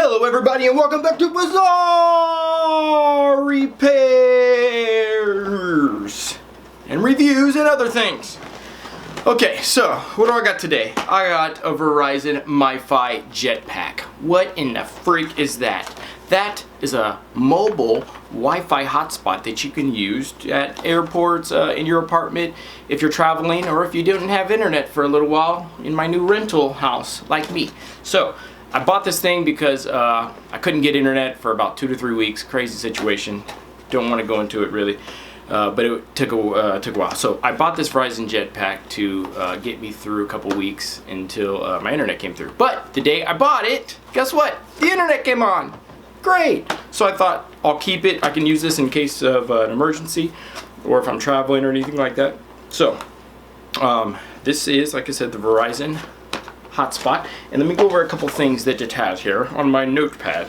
Hello everybody and welcome back to Bazzar Repairs and reviews and other things. Okay, so what do I got today? I got a Verizon Mifi Jetpack. What in the freak is that? That is a mobile Wi-Fi hotspot that you can use at airports, in your apartment, if you're traveling, or if you didn't have internet for a little while in my new rental house, like me. So, I bought this thing because I couldn't get internet for about 2 to 3 weeks. Crazy situation. Don't want to go into it really, but it took a while. So I bought this Verizon Jetpack to get me through a couple weeks until my internet came through. But the day I bought it, guess what? The internet came on. Great. So I thought I'll keep it. I can use this in case of an emergency or if I'm traveling or anything like that. So this is, like I said, the Verizon Hotspot, and let me go over a couple things that it has here on my notepad.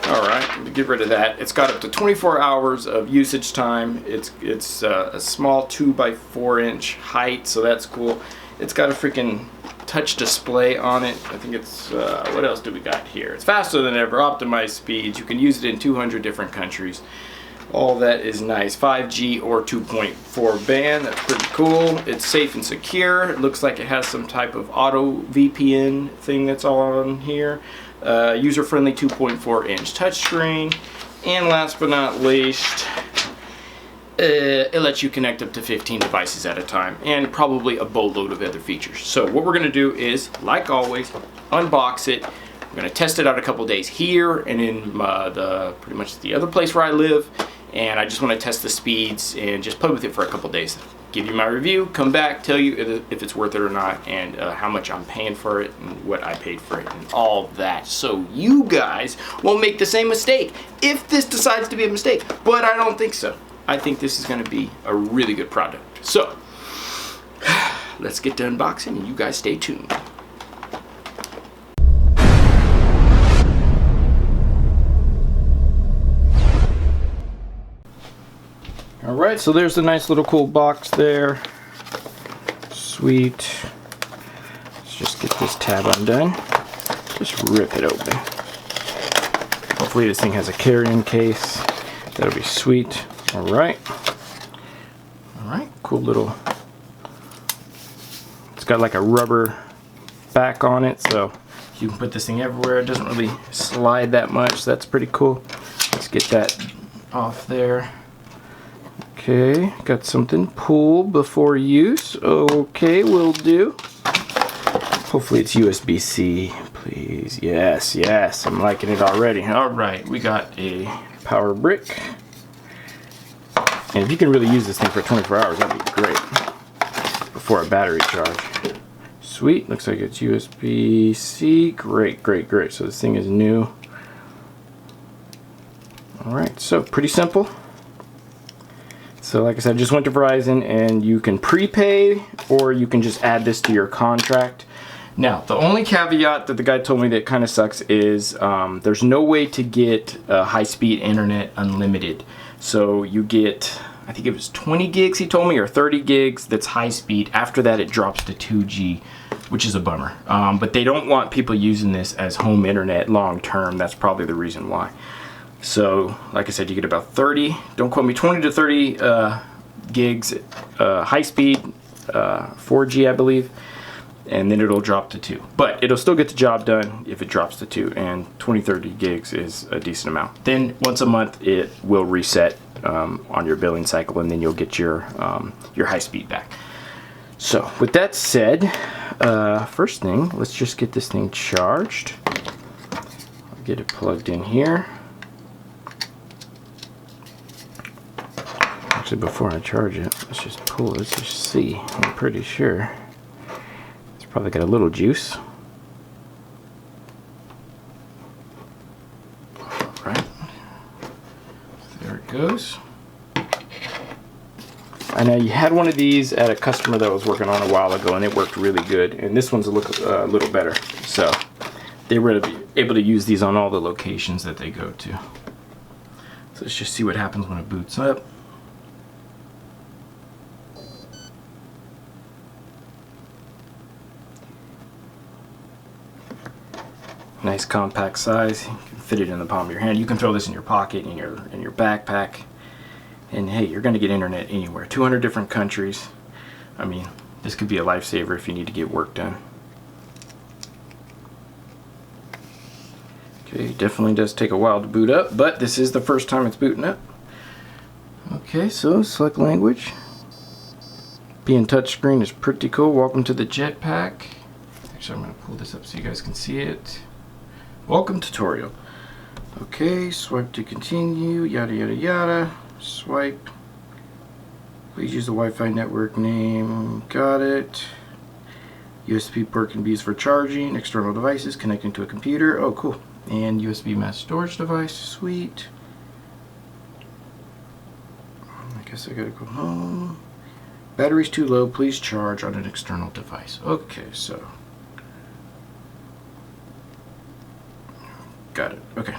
Alright, let me get rid of that. It's got up to 24 hours of usage time. It's a small 2x4 inch height, so that's cool. It's got a freaking touch display on it. I think it's, what else do we got here? It's faster than ever, optimized speeds. You can use it in 200 different countries. All that is nice. 5G or 2.4 band, that's pretty cool. It's safe and secure. It looks like it has some type of auto VPN thing that's all on here. User-friendly 2.4 inch touchscreen. And last but not least, it lets you connect up to 15 devices at a time, and probably a boatload of other features. So what we're gonna do is, like always, unbox it. I'm gonna test it out a couple days here and in pretty much the other place where I live. And I just want to test the speeds and just play with it for a couple days. Give you my review, come back, tell you if it's worth it or not, and how much I'm paying for it and what I paid for it and all that. So you guys won't make the same mistake if this decides to be a mistake. But I don't think so. I think this is going to be a really good product. So let's get to unboxing and you guys stay tuned. Alright, so there's a nice little cool box there. Sweet. Let's just get this tab undone. Just rip it open. Hopefully this thing has a carrying case. That'll be sweet. Alright. Alright, cool little... It's got like a rubber back on it, so you can put this thing everywhere. It doesn't really slide that much, so that's pretty cool. Let's get that off there. Okay, got something. Pull before use. Okay, will do. Hopefully it's USB-C, please. Yes, yes, I'm liking it already. Alright, we got a power brick. And if you can really use this thing for 24 hours, that'd be great. Before a battery charge. Sweet, looks like it's USB-C. Great, great, great. So this thing is new. Alright, so pretty simple. So like I said, I just went to Verizon and you can prepay or you can just add this to your contract. Now, the only caveat that the guy told me that kind of sucks is there's no way to get high-speed internet unlimited. So you get, I think it was 20 gigs he told me, or 30 gigs that's high speed. After that it drops to 2G, which is a bummer. But they don't want people using this as home internet long term. That's probably the reason why. So, like I said, you get about 30, don't quote me, 20 to 30 gigs, high speed, 4G I believe, and then it'll drop to 2. But it'll still get the job done if it drops to 2, and 20-30 gigs is a decent amount. Then, once a month, it will reset on your billing cycle, and then you'll get your high speed back. So, with that said, first thing, let's just get this thing charged. I'll get it plugged in here. Actually, before I charge it, let's just pull it. Let's just see. I'm pretty sure it's probably got a little juice. Alright. There it goes. I know you had one of these at a customer that I was working on a while ago, and it worked really good. And this one's a little better. So they were able to use these on all the locations that they go to. So let's just see what happens when it boots up. nice compact size. You can fit it in the palm of your hand. You can throw this in your pocket, in your backpack. And hey, you're going to get internet anywhere. 200 different countries. I mean, this could be a lifesaver if you need to get work done. Okay, definitely does take a while to boot up, but this is the first time it's booting up. Okay, so select language. Being touchscreen is pretty cool. Welcome to the Jetpack. Actually, I'm going to pull this up so you guys can see it. Welcome tutorial. Okay, swipe to continue, yada yada yada. Swipe. Please use the Wi-Fi network name. Got it. USB port can be used for charging. External devices connecting to a computer. Oh, cool. And USB mass storage device. Sweet. I guess I gotta go home. Battery's too low. Please charge on an external device. Okay, so. Got it. Okay.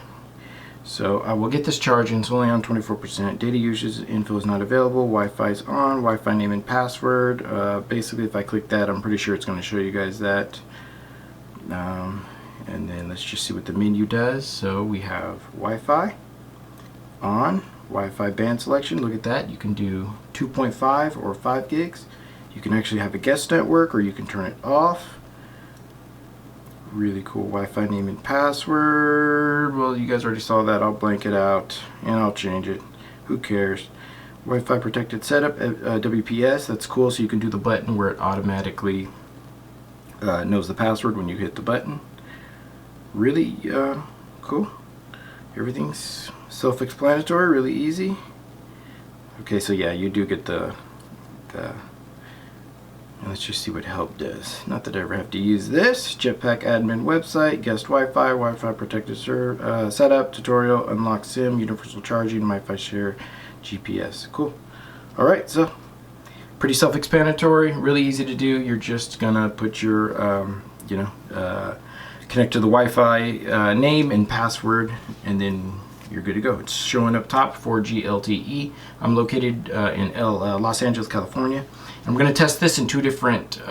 So I will get this charging. It's only on 24%. Data usage info is not available. Wi-Fi's on. Wi-Fi name and password. Basically, if I click that, I'm pretty sure it's going to show you guys that. And then let's just see what the menu does. So we have Wi-Fi on. Wi-Fi band selection. Look at that. You can do 2.5 or 5 gigs. You can actually have a guest network, or you can turn it off. Really cool. Wi-Fi name and password. Well, you guys already saw that. I'll blank it out and I'll change it. Who cares? Wi-Fi protected setup, WPS. That's cool. So you can do the button where it automatically knows the password when you hit the button. Really cool. Everything's self-explanatory. Really easy. Okay, so yeah, you do get the let's just see what help does. Not that I ever have to use this. Jetpack admin website, guest Wi-Fi, Wi-Fi protected setup, tutorial, unlock SIM, universal charging, Mifi share, GPS. Cool. Alright, so pretty self-explanatory, really easy to do. You're just gonna put your, connect to the Wi-Fi name and password, and then you're good to go. It's showing up top, 4G LTE. I'm located in Los Angeles, California. I'm going to test this in 2 different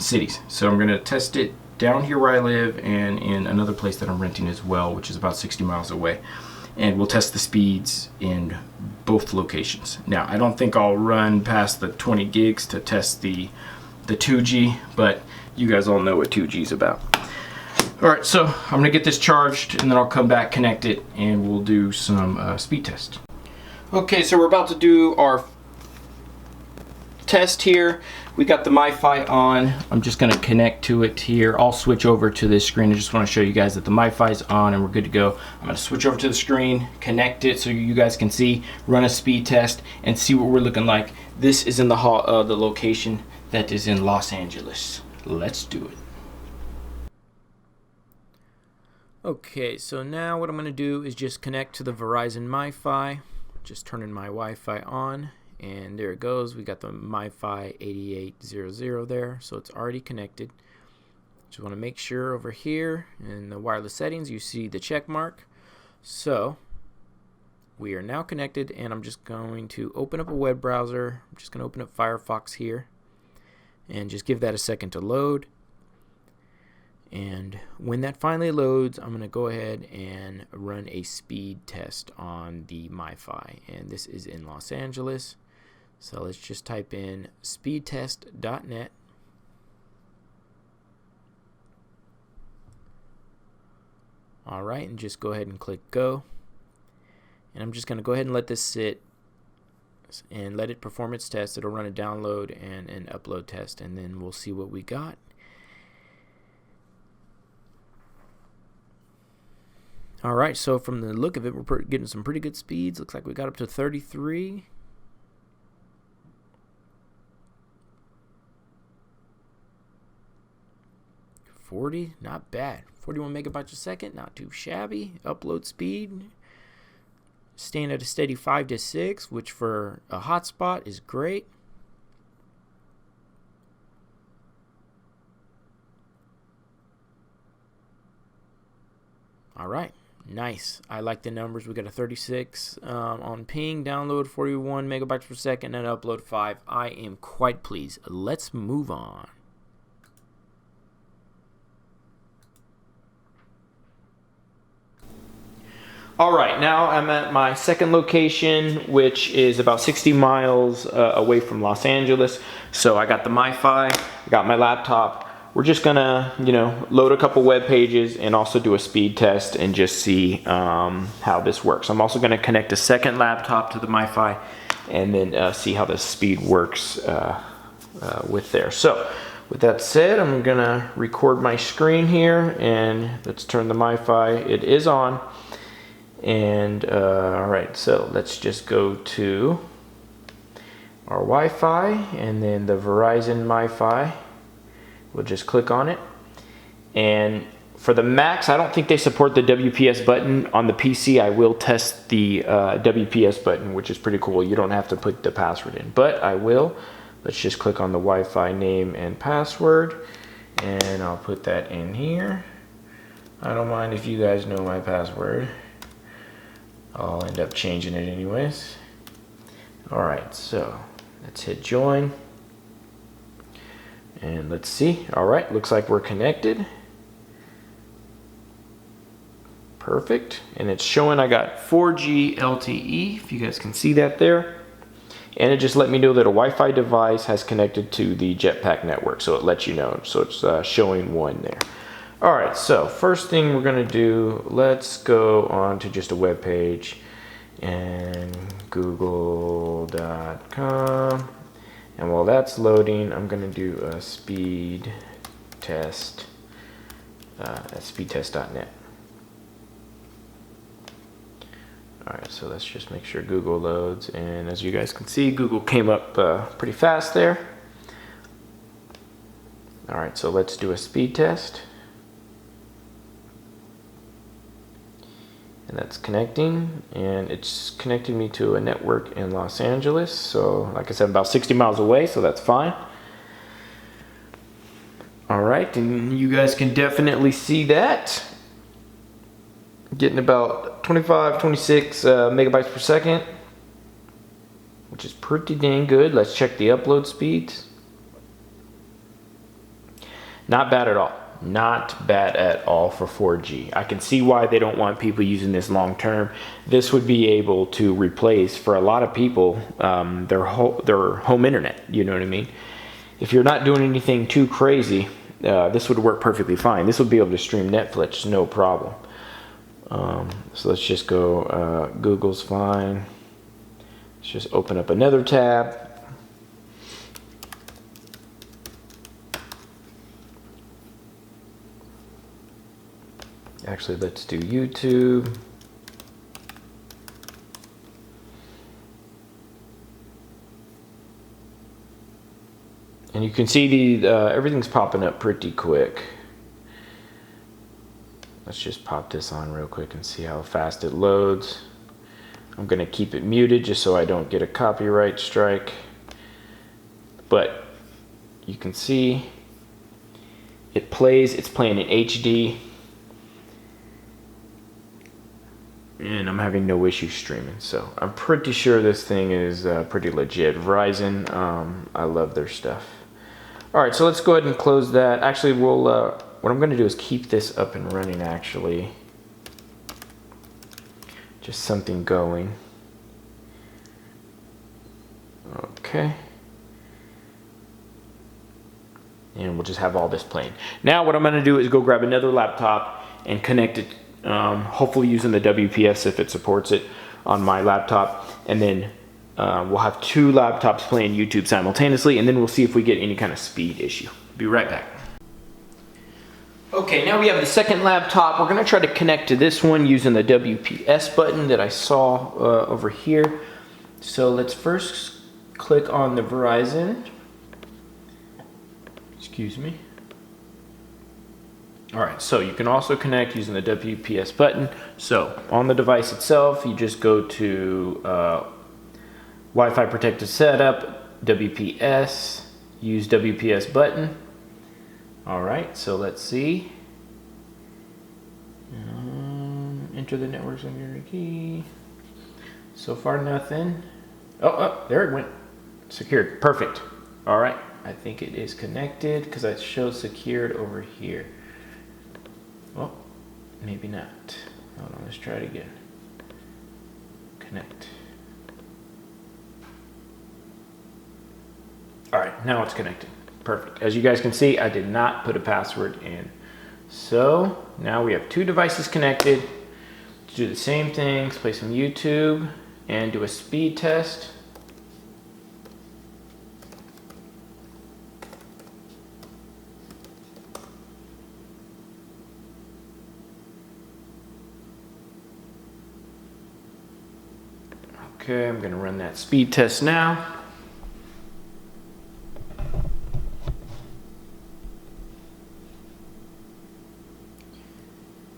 cities. So I'm going to test it down here where I live and in another place that I'm renting as well, which is about 60 miles away. And we'll test the speeds in both locations. Now, I don't think I'll run past the 20 gigs to test the 2G, but you guys all know what 2G is about. Alright, so I'm going to get this charged and then I'll come back, connect it, and we'll do some speed test. Okay, so we're about to do our test here. We got the Mifi on. I'm just going to connect to it here. I'll switch over to this screen. I just want to show you guys that the Mifi is on and we're good to go. I'm going to switch over to the screen, connect it so you guys can see, run a speed test, and see what we're looking like. This is in the location that is in Los Angeles. Let's do it. Okay, so now what I'm going to do is just connect to the Verizon Mifi. Just turning my Wi-Fi on, and there it goes. We got the Mifi 8800 there, so it's already connected. Just want to make sure over here in the wireless settings you see the check mark. So we are now connected, and I'm just going to open up a web browser. I'm just going to open up Firefox here and just give that a second to load. And when that finally loads, I'm going to go ahead and run a speed test on the Mifi. And this is in Los Angeles. So let's just type in speedtest.net. Alright, and just go ahead and click go. And I'm just going to go ahead and let this sit and let it perform its test. It'll run a download and an upload test, and then we'll see what we got. Alright, so from the look of it, we're getting some pretty good speeds. Looks like we got up to 33. $40, not bad. 41 megabytes a second, not too shabby. Upload speed, staying at a steady 5 to 6, which for a hotspot is great. Alright. Nice. I like the numbers. We got a 36 on ping, download 41 megabytes per second, and upload 5. I am quite pleased. Let's move on. All right, now I'm at my second location, which is about 60 miles away from Los Angeles. So I got the Mifi, I got my laptop. We're just gonna, load a couple web pages and also do a speed test and just see how this works. I'm also gonna connect a second laptop to the Mifi and then see how the speed works with there. So with that said, I'm gonna record my screen here and let's turn the Mifi. It is on. And all right, so let's just go to our Wi-Fi and then the Verizon Mifi. We'll just click on it. And for the Macs, I don't think they support the WPS button. On the PC, I will test the WPS button, which is pretty cool. You don't have to put the password in, but I will. Let's just click on the Wi-Fi name and password, and I'll put that in here. I don't mind if you guys know my password. I'll end up changing it anyways. All right, so let's hit join. And let's see. All right, looks like we're connected. Perfect. And it's showing I got 4G LTE, if you guys can see that there. And it just let me know that a Wi-Fi device has connected to the Jetpack network. So it lets you know. So it's showing one there. All right, so first thing we're gonna do, let's go on to just a web page and google.com. And while that's loading, I'm gonna do a speed test at speedtest.net. All right, so let's just make sure Google loads. And as you guys can see, Google came up pretty fast there. All right, so let's do a speed test. And that's connecting, and it's connecting me to a network in Los Angeles. So like I said, about 60 miles away, so that's fine. All right, and you guys can definitely see that. Getting about 25, 26 megabytes per second, which is pretty dang good. Let's check the upload speeds. Not bad at all. Not bad at all for 4G. I can see why they don't want people using this long term. This would be able to replace, for a lot of people, their home internet. You know what I mean? If you're not doing anything too crazy, this would work perfectly fine. This would be able to stream Netflix, no problem. So let's just go, Google's fine. Let's just open up another tab. Actually, let's do YouTube. And you can see the everything's popping up pretty quick. Let's just pop this on real quick and see how fast it loads. I'm gonna keep it muted just so I don't get a copyright strike. But you can see it plays, it's playing in HD. And I'm having no issue streaming, so I'm pretty sure this thing is pretty legit. Verizon, I love their stuff. All right, so let's go ahead and close that. Actually, we'll what I'm going to do is keep this up and running. Actually, just something going. Okay, and we'll just have all this playing. Now, what I'm going to do is go grab another laptop and connect it. Hopefully using the WPS if it supports it on my laptop, and then we'll have two laptops playing YouTube simultaneously, and then we'll see if we get any kind of speed issue. Be right back. Okay, now we have the second laptop. We're going to try to connect to this one using the WPS button that I saw over here. So let's first click on the Verizon. Excuse me. Alright, so you can also connect using the WPS button. So on the device itself, you just go to Wi-Fi protected setup, WPS, use WPS button. Alright, so let's see. Enter the network security key. So far nothing. Oh, there it went. Secured, perfect. Alright, I think it is connected because it shows secured over here. Well, maybe not. Hold on, let's try it again. Connect. All right, now it's connected. Perfect. As you guys can see, I did not put a password in. So now we have two devices connected. To do the same things, play some YouTube and do a speed test. Okay, I'm gonna run that speed test now.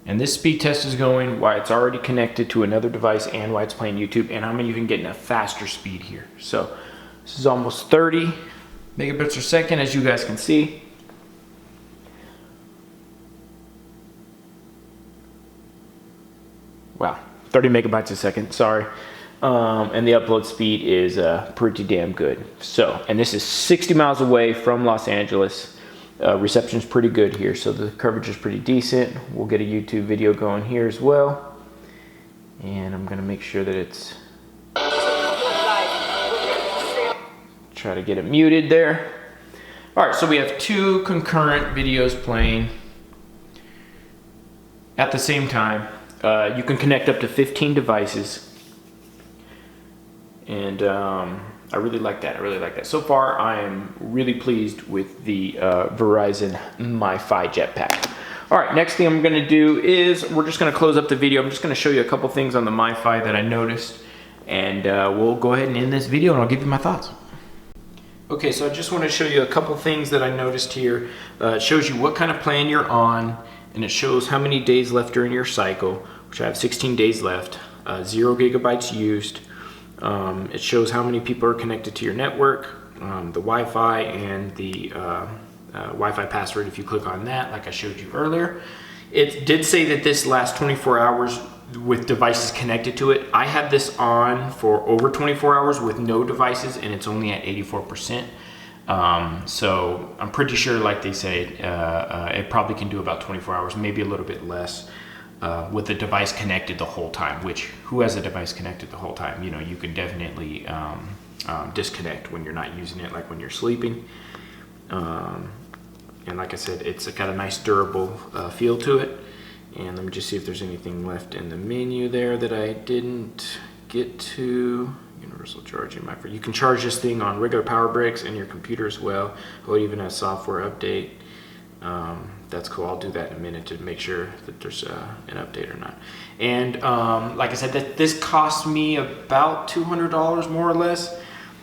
And this speed test is going while it's already connected to another device and while it's playing YouTube, and I'm even getting a faster speed here. So this is almost 30 megabits per second, as you guys can see. Wow, 30 megabytes a second, sorry. And the upload speed is pretty damn good. So, and this is 60 miles away from Los Angeles. Reception is pretty good here, so the coverage is pretty decent. We'll get a YouTube video going here as well. And I'm gonna make sure that it's, try to get it muted there. All right, so we have two concurrent videos playing at the same time. You can connect up to 15 devices. And I really like that. I really like that. So far, I am really pleased with the Verizon Mifi Jetpack. All right, next thing I'm gonna do is we're just gonna close up the video. I'm just gonna show you a couple things on the Mifi that I noticed, and we'll go ahead and end this video and I'll give you my thoughts. Okay, so I just want to show you a couple things that I noticed here. It shows you what kind of plan you're on, and it shows how many days left during your cycle, which I have 16 days left, 0 gigabytes used. It shows how many people are connected to your network, the Wi-Fi, and the Wi-Fi password if you click on that, like I showed you earlier. It did say that this lasts 24 hours with devices connected to it. I had this on for over 24 hours with no devices, and it's only at 84%. So I'm pretty sure, like they say, it probably can do about 24 hours, maybe a little bit less. With the device connected the whole time, which who has a device connected the whole time? You know, you can definitely disconnect when you're not using it, like when you're sleeping. And like I said, it's got a nice durable feel to it. And let me just see if there's anything left in the menu there that I didn't get to. Universal charging. You can charge this thing on regular power bricks and your computer as well. Oh, it even has software update. That's cool. I'll do that in a minute to make sure that there's an update or not. And like I said, this cost me about $200 more or less.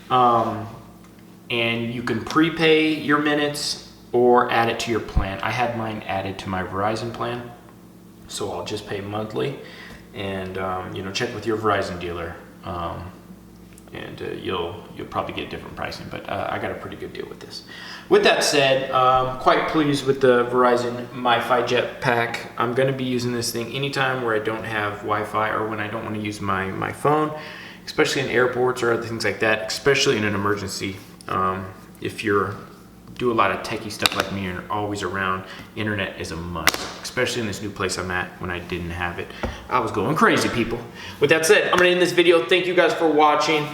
And you can prepay your minutes or add it to your plan. I had mine added to my Verizon plan, so I'll just pay monthly. And you know, check with your Verizon dealer. And you'll probably get different pricing, but I got a pretty good deal with this. With that said, quite pleased with the Verizon Mifi Jetpack. I'm going to be using this thing anytime where I don't have Wi-Fi or when I don't want to use my phone, especially in airports or other things like that, especially in an emergency. If you do a lot of techie stuff like me and are always around, internet is a must, especially in this new place I'm at. When I didn't have it, I was going crazy, people. With that said, I'm gonna end this video. Thank you guys for watching.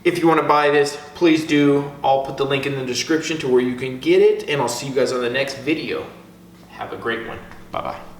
If you want to buy this, please do. I'll put the link in the description to where you can get it, and I'll see you guys on the next video. Have a great one. Bye-bye.